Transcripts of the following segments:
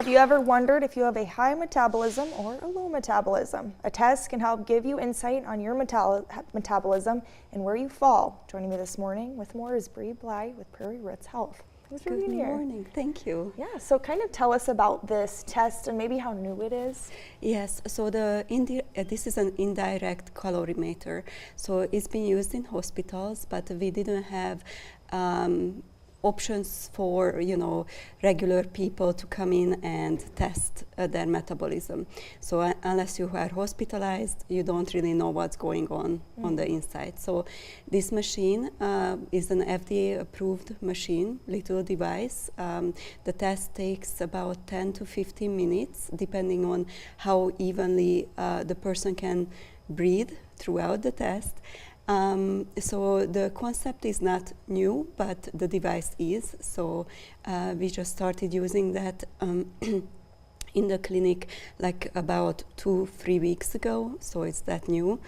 Have you ever wondered if you have a high metabolism or a low metabolism? A test can help give you insight on your metabolism and where you fall. Joining me this morning with more is Bree Bly with Prairie Roots Health. Thanks for being here. Good morning, thank you. Yeah, so kind of tell us about this test and maybe how new it is. Yes, so this is an indirect calorimeter. So it's been used in hospitals, but we didn't have options for regular people to come in and test their metabolism. So unless you are hospitalized, you don't really know what's going on the inside. So this machine is an FDA approved machine, little device. The test takes about 10 to 15 minutes depending on how evenly the person can breathe throughout the test. So the concept is not new, but the device is. So we just started using that in the clinic like about 2-3 weeks ago. So it's that new.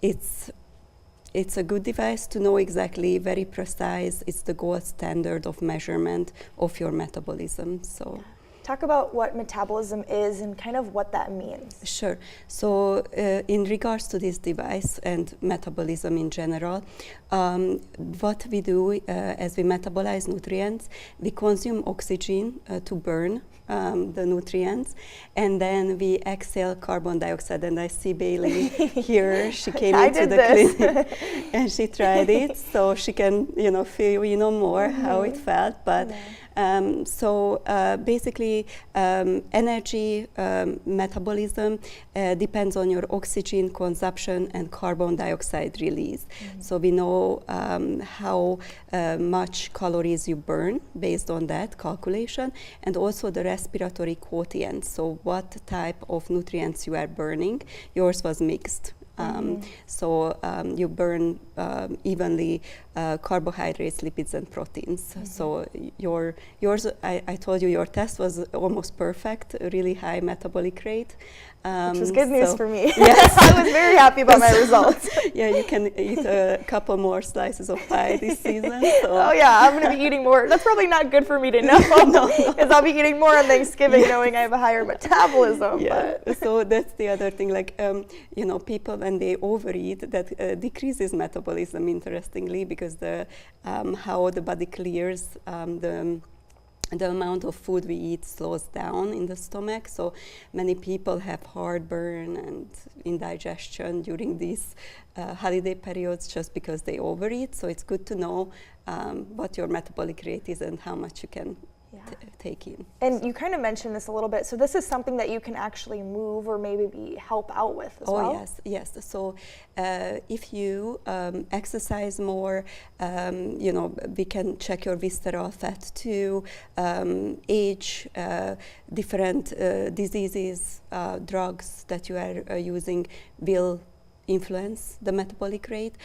It's a good device to know exactly, very precise. It's the gold standard of measurement of your metabolism. So. Talk about what metabolism is and kind of what that means. Sure. So in regards to this device and metabolism in general, what we do as we metabolize nutrients, we consume oxygen to burn the nutrients, and then we exhale carbon dioxide. And I see Bailey here. She came into the clinic and she tried it, so she can feel more how it felt. But so basically, energy metabolism depends on your oxygen consumption and carbon dioxide release. So we know how much calories you burn based on that calculation, and also the respiratory quotient. So what type of nutrients you are burning. Yours was mixed. So you burn evenly carbohydrates, lipids, and proteins. So yours, I told you your test was almost perfect, really high metabolic rate. Which was good news for me. Yes. I was very happy about my results. Yeah, you can eat a couple more slices of pie this season. So. Oh yeah, I'm going to be eating more. That's probably not good for me to know, because I'll be eating more on Thanksgiving knowing I have a higher metabolism. Yeah, but. So that's the other thing, like, people when they overeat, that decreases metabolism, interestingly, because how the body clears the amount of food we eat slows down in the stomach. So many people have heartburn and indigestion during these holiday periods just because they overeat. So it's good to know what your metabolic rate is and how much you can take in. And you kind of mentioned this a little bit. So this is something that you can actually move or maybe help out with as well? Oh, yes. So if you exercise more, we can check your visceral fat too, age, different diseases, drugs that you are using will influence the metabolic rate.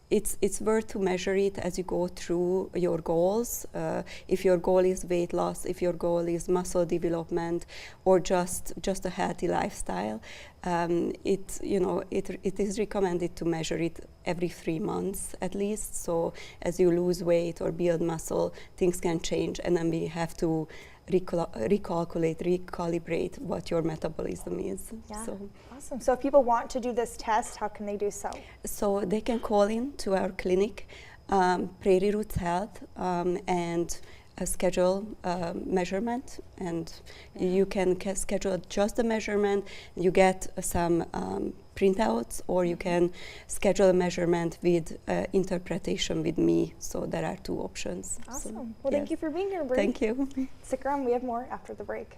It's worth to measure it as you go through your goals. If your goal is weight loss, if your goal is muscle development, or just a healthy lifestyle, it is recommended to measure it every 3 months at least. So as you lose weight or build muscle, things can change, and then we have to recalibrate what your metabolism is. Yeah. Awesome. So if people want to do this test, how can they do so? So they can call in to our clinic, Prairie Roots Health, and schedule measurement, and you can schedule just the measurement. You get some printouts, or you can schedule a measurement with interpretation with me. So there are 2 options. Awesome. So, well, thank you for being here, Bree. Thank you. Stick around. We have more after the break.